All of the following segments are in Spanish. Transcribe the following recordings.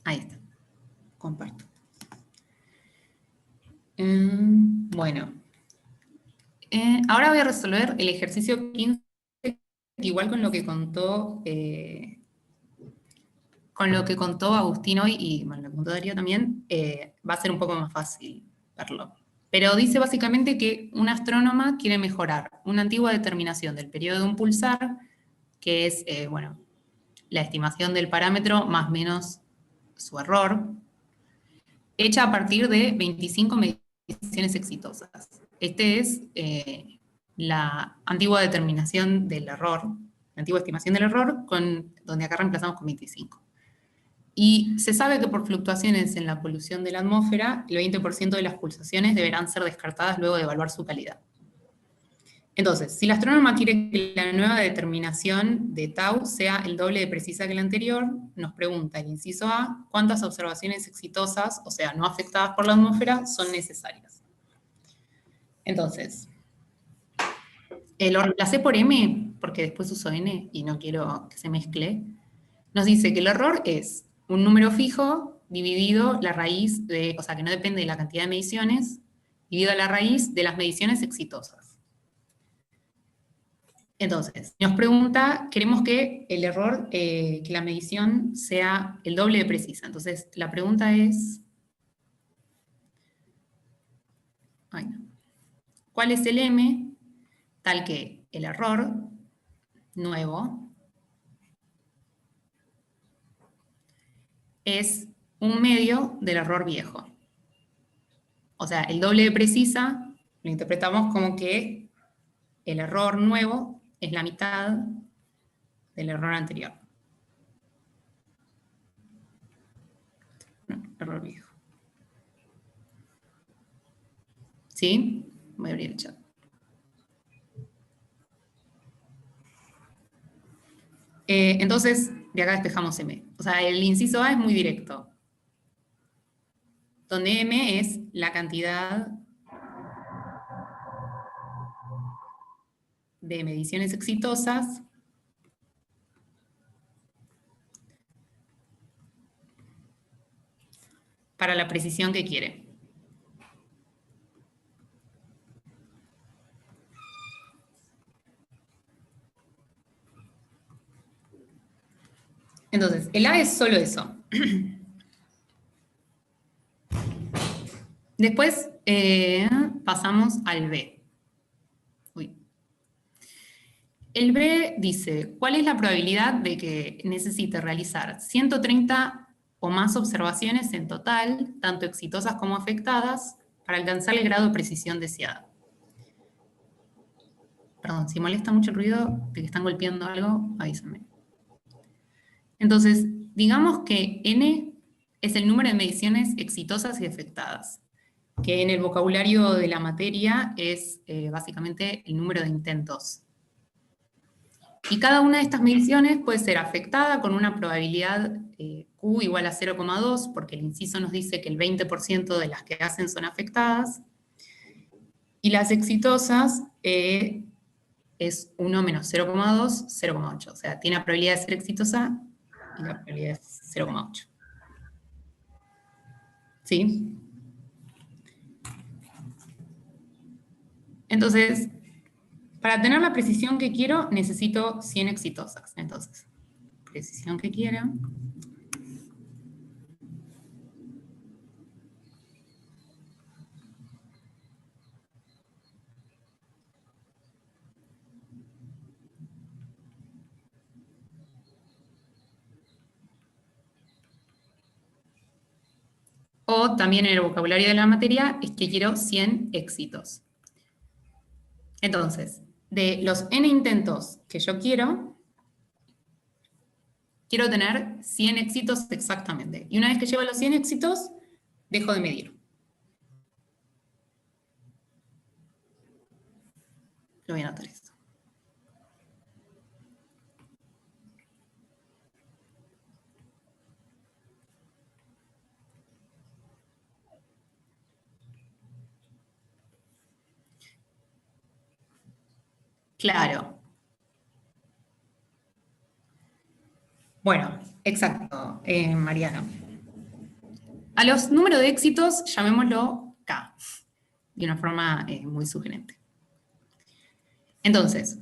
Ahí está. Comparto. Bueno. Ahora voy a resolver el ejercicio 15, igual con lo que contó Agustín hoy y bueno, lo que contó Darío también, va a ser un poco más fácil verlo. Pero dice básicamente que un astrónoma quiere mejorar una antigua determinación del periodo de un pulsar, que es, bueno, la estimación del parámetro más menos su error, hecha a partir de 25 mediciones exitosas. Este es la antigua determinación del error, la antigua estimación del error, donde acá reemplazamos con 25. Y se sabe que por fluctuaciones en la polución de la atmósfera, el 20% de las pulsaciones deberán ser descartadas luego de evaluar su calidad. Entonces, si la astrónoma quiere que la nueva determinación de tau sea el doble de precisa que la anterior, nos pregunta el inciso A, ¿cuántas observaciones exitosas, o sea, no afectadas por la atmósfera, son necesarias? Entonces, lo reemplacé por M, porque después uso N y no quiero que se mezcle. Nos dice que el error es un número fijo dividido la raíz de, o sea, que no depende de la cantidad de mediciones, dividido la raíz de las mediciones exitosas. Entonces, nos pregunta, queremos que el error, que la medición sea el doble de precisa. Entonces, la pregunta es, ¿cuál es el M tal que el error nuevo es un medio del error viejo? O sea, el doble de precisa lo interpretamos como que el error nuevo es la mitad del error anterior. No, error viejo. ¿Sí? Voy a abrir el chat. Entonces, de acá despejamos M. O sea, el inciso A es muy directo, donde M es la cantidad de mediciones exitosas para la precisión que quiere. Entonces, el A es solo eso. Después pasamos al B. Uy. El B dice, ¿cuál es la probabilidad de que necesite realizar 130 o más observaciones en total, tanto exitosas como afectadas, para alcanzar el grado de precisión deseado? Perdón, si molesta mucho el ruido de que están golpeando algo, avísame. Entonces, digamos que N es el número de mediciones exitosas y afectadas, que en el vocabulario de la materia es básicamente el número de intentos. Y cada una de estas mediciones puede ser afectada con una probabilidad Q igual a 0,2, porque el inciso nos dice que el 20% de las que hacen son afectadas. Y las exitosas es 1 menos 0,2, 0,8. O sea, tiene la probabilidad de ser exitosa y la probabilidad es 0,8. ¿Sí? Entonces, para tener la precisión que quiero, necesito 100 exitosas. Entonces, precisión que quiero. O también en el vocabulario de la materia es que quiero 100 éxitos. Entonces, de los n intentos que yo quiero tener 100 éxitos exactamente. Y una vez que llevo los 100 éxitos, dejo de medir. Lo voy a anotar esto. Claro. Bueno, exacto, Mariano. A los números de éxitos llamémoslo K, de una forma muy sugerente. Entonces,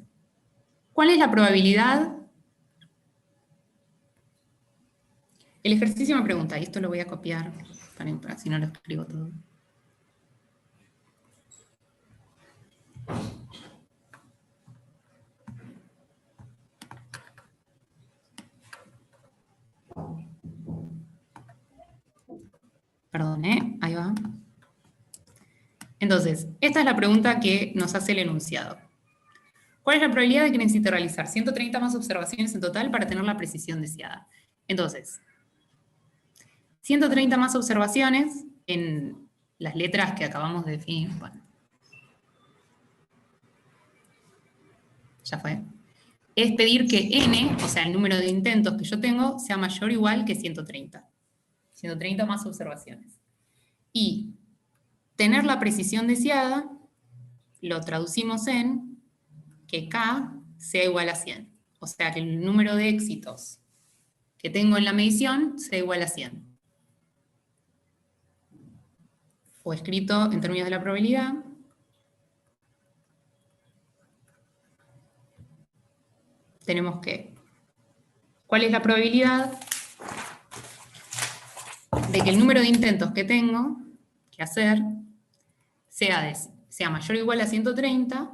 ¿cuál es la probabilidad? El ejercicio me pregunta, y esto lo voy a copiar para si no lo escribo todo. Perdón, ahí va. Entonces, esta es la pregunta que nos hace el enunciado. ¿Cuál es la probabilidad de que necesite realizar 130 más observaciones en total para tener la precisión deseada? Entonces, 130 más observaciones en las letras que acabamos de definir. Bueno, ya fue. Es pedir que n, o sea, el número de intentos que yo tengo, sea mayor o igual que 130. 130 más observaciones. Y tener la precisión deseada, lo traducimos en que K sea igual a 100. O sea, que el número de éxitos que tengo en la medición sea igual a 100. O escrito en términos de la probabilidad, tenemos que, ¿cuál es la probabilidad de que el número de intentos que tengo que hacer sea mayor o igual a 130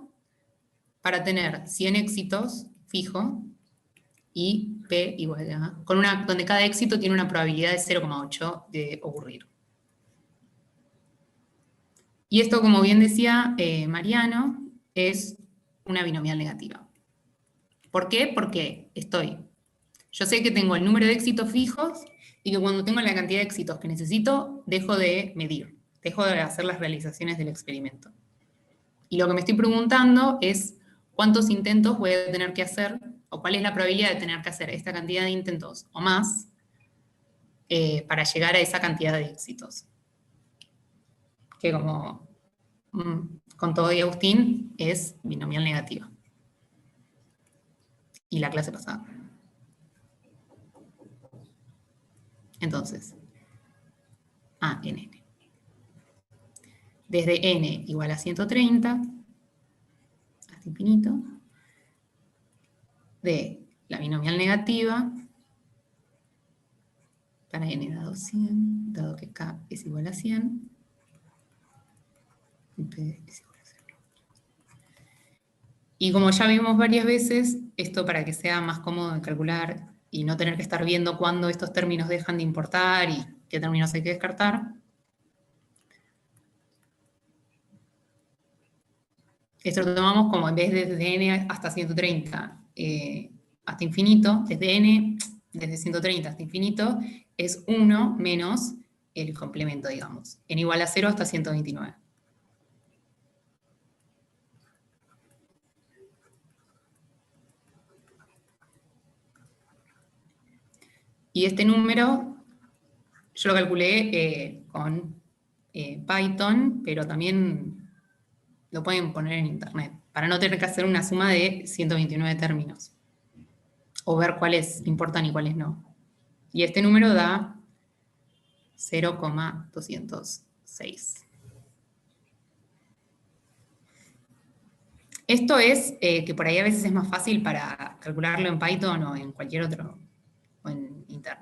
para tener 100 éxitos fijo y P igual a, donde cada éxito tiene una probabilidad de 0,8 de ocurrir. Y esto, como bien decía Mariano, es una binomial negativa. ¿Por qué? Porque yo sé que tengo el número de éxitos fijos y que cuando tengo la cantidad de éxitos que necesito, dejo de medir, dejo de hacer las realizaciones del experimento. Y lo que me estoy preguntando es cuántos intentos voy a tener que hacer, o cuál es la probabilidad de tener que hacer esta cantidad de intentos o más para llegar a esa cantidad de éxitos. Que como con todo y Agustín, es binomial negativa. Y la clase pasada. Entonces, en n. Desde n igual a 130 hasta infinito, de la binomial negativa para n dado 100, dado que k es igual a 100, y p es igual a 0. Y como ya vimos varias veces, esto para que sea más cómodo de calcular y no tener que estar viendo cuándo estos términos dejan de importar y qué términos hay que descartar, esto lo tomamos como en vez de desde n hasta 130 hasta infinito, desde 130 hasta infinito, es 1 menos el complemento, digamos, n igual a 0 hasta 129. Y este número yo lo calculé con Python, pero también lo pueden poner en internet, para no tener que hacer una suma de 129 términos, o ver cuáles importan y cuáles no. Y este número da 0,206. Esto es que por ahí a veces es más fácil para calcularlo en Python o en cualquier otro,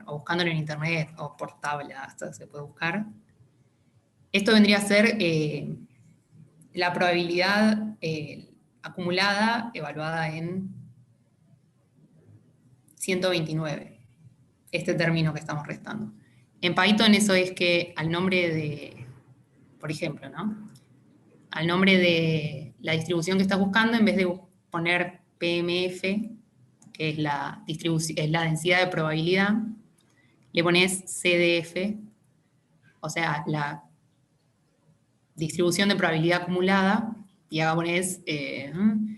o buscándolo en internet o por tabla, hasta se puede buscar. Esto vendría a ser la probabilidad acumulada evaluada en 129, este término que estamos restando. En Python eso es que al nombre de, por ejemplo, ¿no? Al nombre de la distribución que estás buscando, en vez de poner PMF, que es la densidad de probabilidad, le pones CDF, o sea, la distribución de probabilidad acumulada, y acá pones n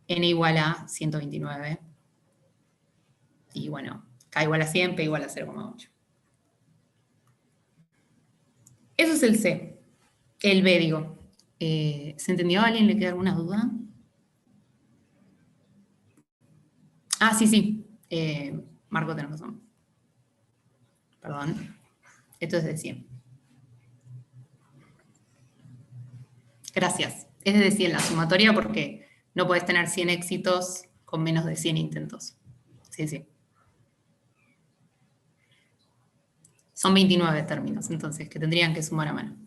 igual a 129. Y bueno, k igual a 100, p igual a 0,8. Eso es el C. El B, digo. ¿Se entendió? ¿A alguien le queda alguna duda? Sí. Marco, tenés razón. Perdón. Esto es de 100. Gracias. Es de 100 la sumatoria porque no puedes tener 100 éxitos con menos de 100 intentos. Sí, sí. Son 29 términos, entonces, que tendrían que sumar a mano.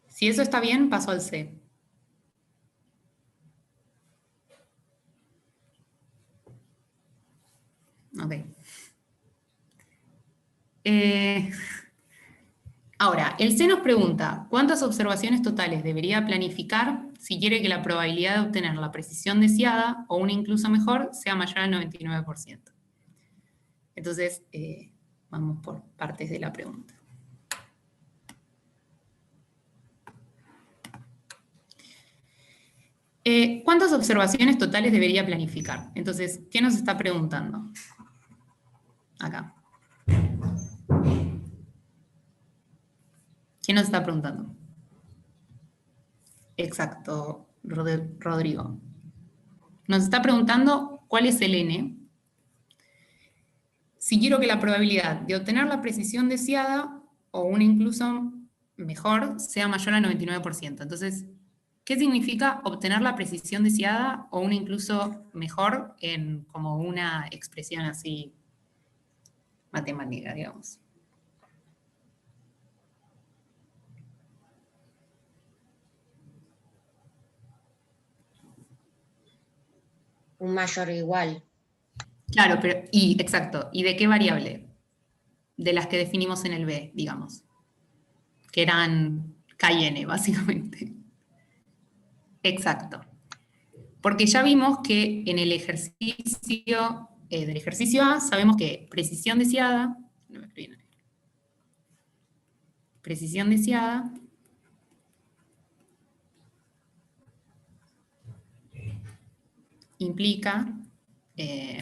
Si eso está bien, paso al C. Ok. Ahora, el C nos pregunta, ¿cuántas observaciones totales debería planificar si quiere que la probabilidad de obtener la precisión deseada, o una incluso mejor, sea mayor al 99%? Entonces, vamos por partes de la pregunta. ¿Cuántas observaciones totales debería planificar? Entonces, ¿qué nos está preguntando? Acá. ¿Quién nos está preguntando? Exacto, Rodrigo. Nos está preguntando cuál es el N. Si quiero que la probabilidad de obtener la precisión deseada, o una incluso mejor, sea mayor al 99%. Entonces, ¿qué significa obtener la precisión deseada o una incluso mejor en como una expresión así matemática, digamos? Un mayor o igual. Claro, pero, exacto, ¿y de qué variable? De las que definimos en el B, digamos, que eran K y N, básicamente. Exacto. Porque ya vimos que en el ejercicio, del ejercicio A, sabemos que precisión deseada, no me escribí, precisión deseada implica,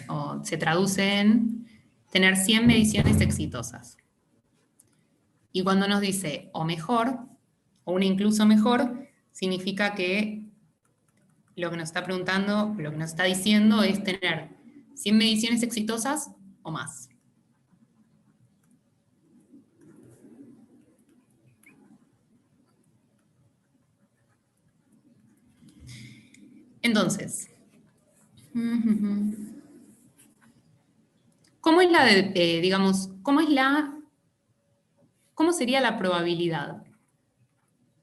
o se traduce en tener 100 mediciones exitosas. Y cuando nos dice o mejor, o una incluso mejor, significa que lo que nos está preguntando, lo que nos está diciendo es tener 100 mediciones exitosas o más. Entonces, ¿cómo es la digamos, cómo sería la probabilidad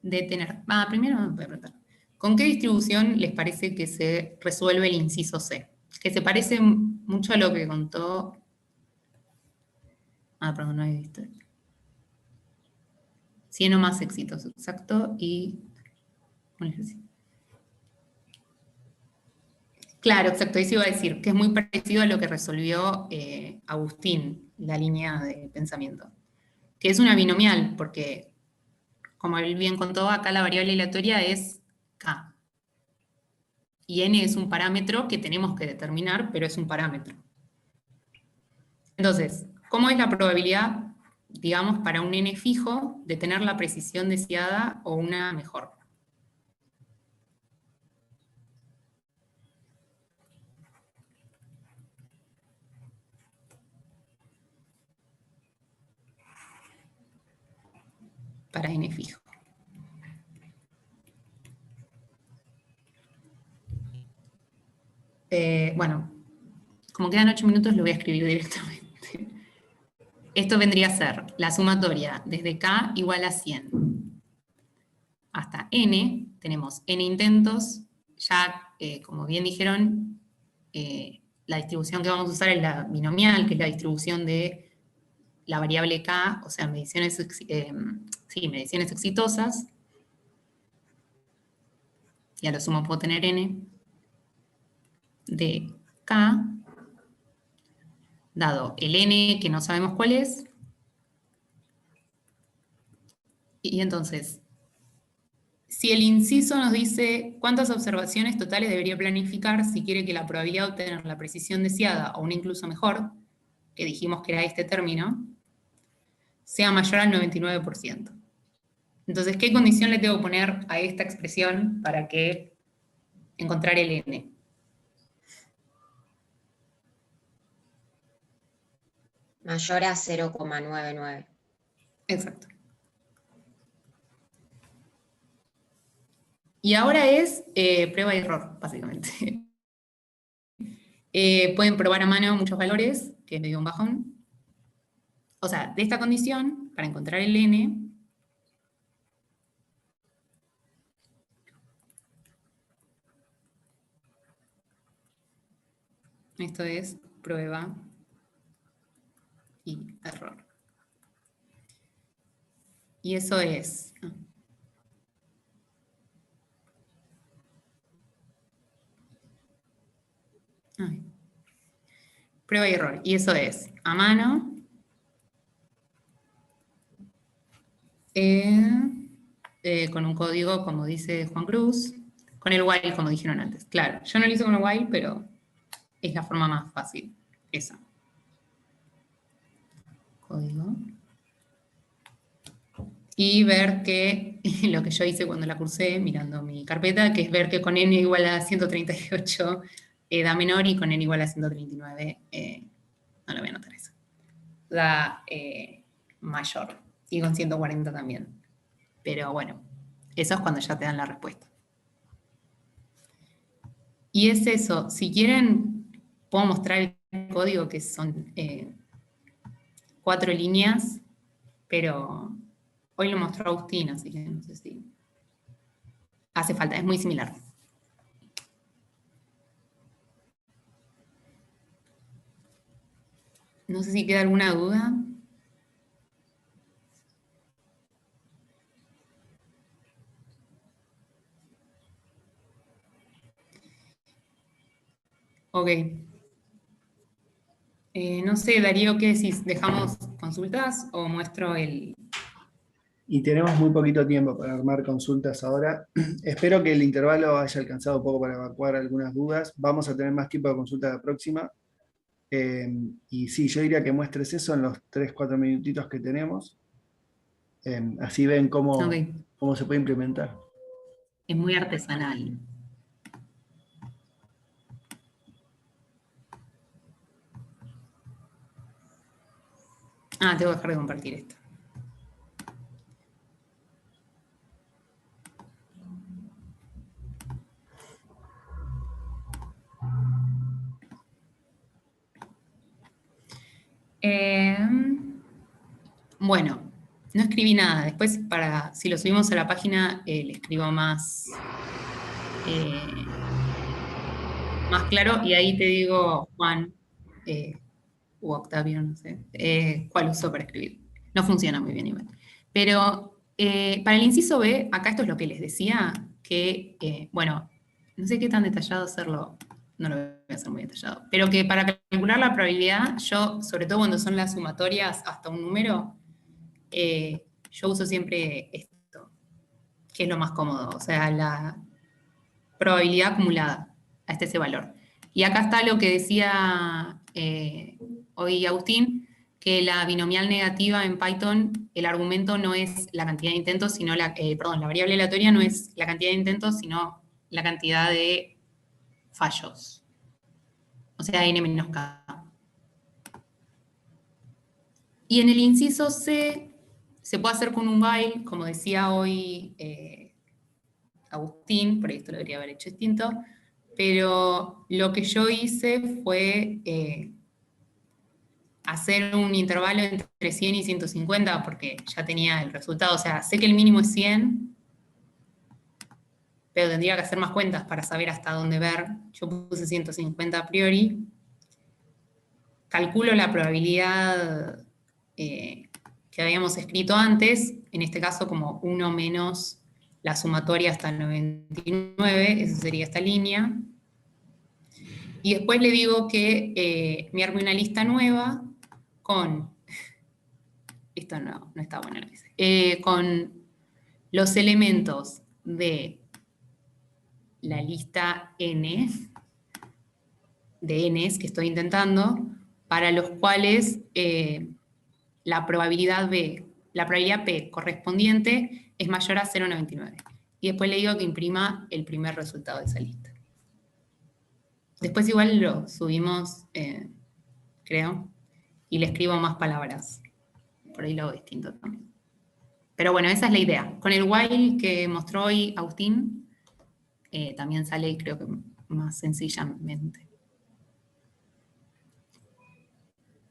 de tener? Primero me voy a preguntar, ¿con qué distribución les parece que se resuelve el inciso C? Que se parece mucho a lo que contó. Perdón, no he visto. 100 o más éxitos, exacto, y un ejercicio. Claro, exacto, eso iba a decir, que es muy parecido a lo que resolvió Agustín, la línea de pensamiento, que es una binomial, porque, como él bien contó, acá la variable aleatoria es K. Y N es un parámetro que tenemos que determinar, pero es un parámetro. Entonces, ¿cómo es la probabilidad, digamos, para un N fijo de tener la precisión deseada o una mejor? Para N fijo. Bueno, como quedan 8 minutos, lo voy a escribir directamente. Esto vendría a ser la sumatoria desde K igual a 100 hasta N. Tenemos N intentos. Ya, como bien dijeron, la distribución que vamos a usar es la binomial, que es la distribución de la variable K, o sea, mediciones exitosas. Y a lo sumo puedo tener N de K, dado el N que no sabemos cuál es. Y entonces, si el inciso nos dice cuántas observaciones totales debería planificar si quiere que la probabilidad de obtener la precisión deseada o una incluso mejor, que dijimos que era este término, sea mayor al 99%. Entonces, ¿qué condición le tengo que poner a esta expresión para que encontrar el N? Mayor a 0,99. Exacto. Y ahora es prueba y error, básicamente. Pueden probar a mano muchos valores, que es medio un bajón. O sea, de esta condición, para encontrar el n, esto es prueba y error. Y eso es... prueba y error. Y eso es a mano, con un código, como dice Juan Cruz, con el while, como dijeron antes. Claro, yo no lo hice con el while, pero es la forma más fácil, esa. Código. Y ver que, lo que yo hice cuando la cursé, mirando mi carpeta, que es ver que con n igual a 138 da menor y con n igual a 139, no lo voy a anotar eso, da mayor. Y con 140 también. Pero bueno, eso es cuando ya te dan la respuesta. Y es eso, si quieren, puedo mostrar el código que son 4 líneas, pero hoy lo mostró Agustín, así que no sé si hace falta, es muy similar. No sé si queda alguna duda. Ok. No sé, Darío, ¿qué decís? ¿Dejamos consultas o muestro el...? Y tenemos muy poquito tiempo para armar consultas ahora. Espero que el intervalo haya alcanzado un poco para evacuar algunas dudas. Vamos a tener más tiempo de consulta la próxima. Y sí, yo diría que muestres eso en los 3-4 minutitos que tenemos. Así ven cómo se puede implementar. Es muy artesanal. Ah, tengo que dejar de compartir esto. Bueno, no escribí nada. Después, si lo subimos a la página, le escribo más claro. Y ahí te digo, Juan, u Octavio, no sé, cuál usó para escribir. No funciona muy bien igual. Pero para el inciso B, acá esto es lo que les decía, que, bueno, no sé qué tan detallado hacerlo, no lo voy a hacer muy detallado, pero que para calcular la probabilidad, yo, sobre todo cuando son las sumatorias hasta un número, yo uso siempre esto, que es lo más cómodo, o sea, la probabilidad acumulada, hasta ese valor. Y acá está lo que decía hoy Agustín, que la binomial negativa en Python, el argumento no es la cantidad de intentos, sino la variable aleatoria no es la cantidad de intentos, sino la cantidad de fallos. O sea, n menos k. Y en el inciso C se puede hacer con un while, como decía hoy Agustín, por esto lo debería haber hecho distinto, pero lo que yo hice fue hacer un intervalo entre 100 y 150 porque ya tenía el resultado. O sea, sé que el mínimo es 100, pero tendría que hacer más cuentas para saber hasta dónde ver. Yo puse 150 a priori. Calculo la probabilidad que habíamos escrito antes, en este caso como 1 menos la sumatoria hasta el 99, esa sería esta línea. Y después le digo que me arme una lista nueva con... Esto no está bueno, lo hice. Con los elementos de la lista n, de n's que estoy intentando, para los cuales la probabilidad P correspondiente es mayor a 0,99. Y después le digo que imprima el primer resultado de esa lista. Después igual lo subimos, creo. y le escribo más palabras. Por ahí lo hago distinto también. Pero bueno, esa es la idea. Con el while que mostró hoy Agustín, también sale, creo que más sencillamente.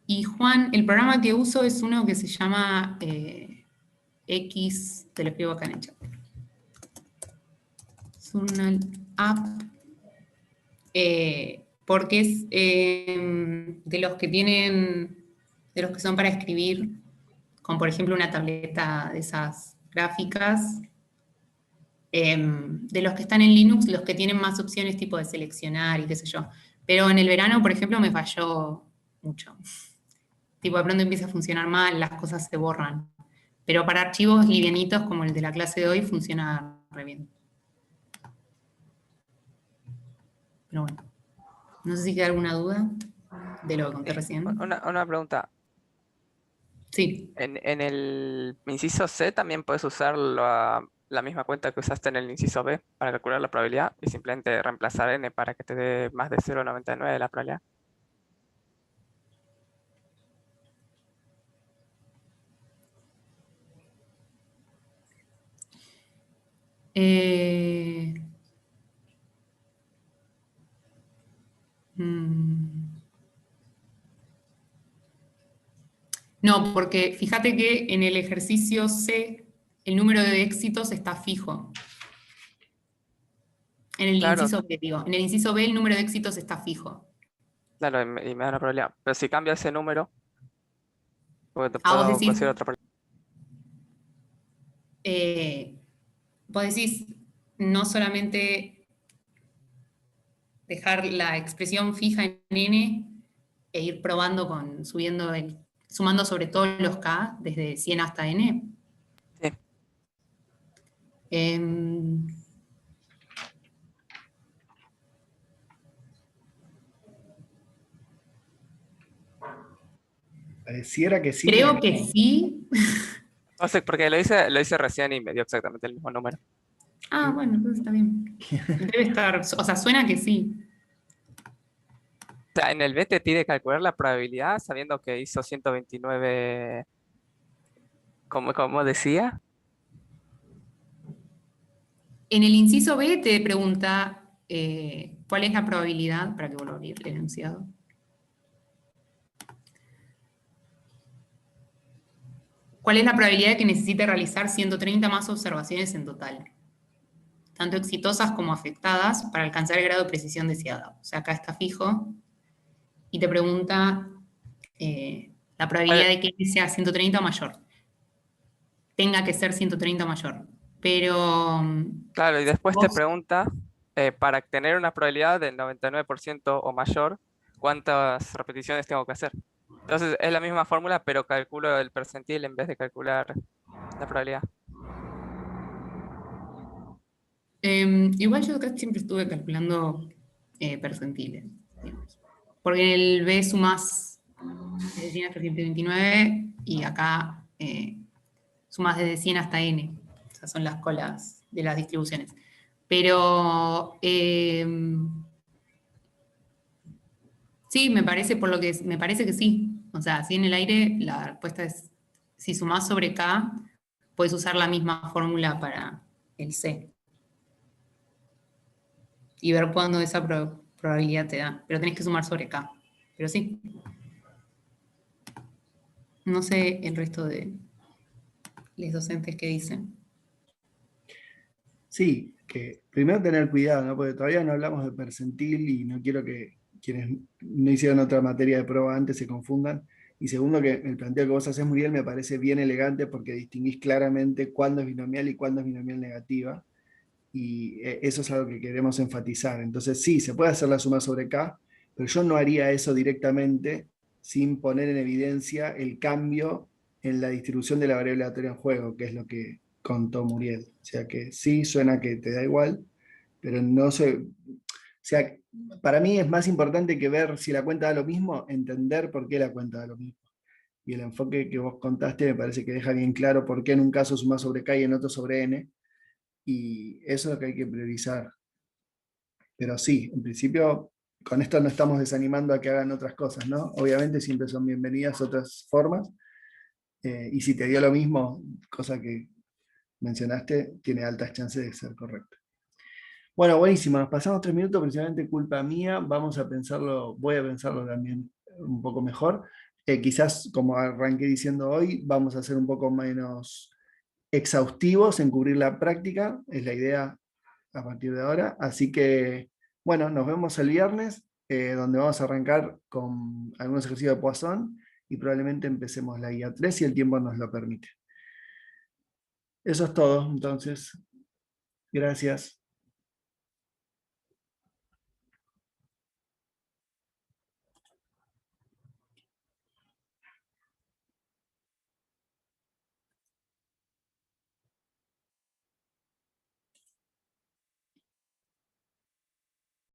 Y Juan, el programa que uso es uno que se llama X, te lo escribo acá en el chat. Es una app, porque es de los que tienen, de los que son para escribir, con por ejemplo una tableta de esas gráficas, de los que están en Linux, los que tienen más opciones tipo de seleccionar y qué sé yo. Pero en el verano, por ejemplo, me falló mucho. Tipo, de pronto empieza a funcionar mal, las cosas se borran. Pero para archivos livianitos como el de la clase de hoy funciona re bien. Pero bueno, no sé si queda alguna duda de lo que conté recién. Una pregunta. Sí. En el inciso C también puedes usar la misma cuenta que usaste en el inciso B para calcular la probabilidad y simplemente reemplazar n para que te dé más de 0,99 de la probabilidad. No, porque fíjate que en el ejercicio C el número de éxitos está fijo. En el Claro, inciso B, digo. En el inciso B el número de éxitos está fijo. claro, y me da una probabilidad. Pero si cambio ese número, pues te Vos puedo decís, conseguir otra probabilidad. vos decís no solamente dejar la expresión fija en n e ir probando con, sumando sobre todos los k, desde 100 hasta n. Sí. Em, Pareciera que sí, creo pero que sí. No sé, porque lo hice recién y me dio exactamente el mismo número. Ah, bueno, entonces está bien. Debe estar, o sea, suena que sí. O sea, en el B te pide calcular la probabilidad sabiendo que hizo 129, como decía. En el inciso B te pregunta cuál es la probabilidad, para que vuelva a abrir el enunciado. ¿Cuál es la probabilidad de que necesite realizar 130 más observaciones en total? Tanto exitosas como afectadas, para alcanzar el grado de precisión deseada. O sea, acá está fijo y te pregunta la probabilidad de que sea 130 o mayor. Tenga que ser 130 o mayor. Pero Claro, y después te vos, pregunta, para tener una probabilidad del 99% o mayor, ¿cuántas repeticiones tengo que hacer? Entonces es la misma fórmula, pero calculo el percentil en vez de calcular la probabilidad. igual yo acá siempre estuve calculando percentiles, digamos. Porque en el B sumás desde 100 hasta 129 y acá sumás desde 100 hasta n. O sea, son las colas de las distribuciones. Pero sí, me parece me parece que sí. O sea, así en el aire la respuesta es, si sumás sobre K, puedes usar la misma fórmula para el C. Y ver cuándo esa probabilidad te da. Pero tenés que sumar sobre K. Pero sí. No sé el resto de los docentes que dicen. sí, que primero tener cuidado, ¿no? Porque todavía no hablamos de percentil y no quiero que quienes no hicieron otra materia de prueba antes se confundan. Y segundo, que el planteo que vos haces, Muriel, me parece bien elegante porque distinguís claramente cuándo es binomial y cuándo es binomial negativa. Y eso es algo que queremos enfatizar. Entonces, sí, se puede hacer la suma sobre K, pero yo no haría eso directamente sin poner en evidencia el cambio en la distribución de la variable aleatoria en juego, que es lo que contó Muriel. O sea que sí, suena que te da igual, pero no sé. O sea, para mí es más importante que ver si la cuenta da lo mismo, entender por qué la cuenta da lo mismo. Y el enfoque que vos contaste me parece que deja bien claro por qué en un caso suma sobre K y en otro sobre N, y eso es lo que hay que priorizar. Pero sí, en principio con esto no estamos desanimando a que hagan otras cosas, ¿no? Obviamente siempre son bienvenidas otras formas. Y si te dio lo mismo, cosa que mencionaste, tiene altas chances de ser correcto. Bueno, buenísimo, nos pasamos 3 minutos, principalmente culpa mía, vamos a pensarlo, voy a pensarlo también un poco mejor. Quizás, como arranqué diciendo hoy, vamos a ser un poco menos exhaustivos en cubrir la práctica, es la idea a partir de ahora. Así que, bueno, nos vemos el viernes, donde vamos a arrancar con algunos ejercicios de Poisson y probablemente empecemos la guía 3 si el tiempo nos lo permite. Eso es todo, entonces. Gracias.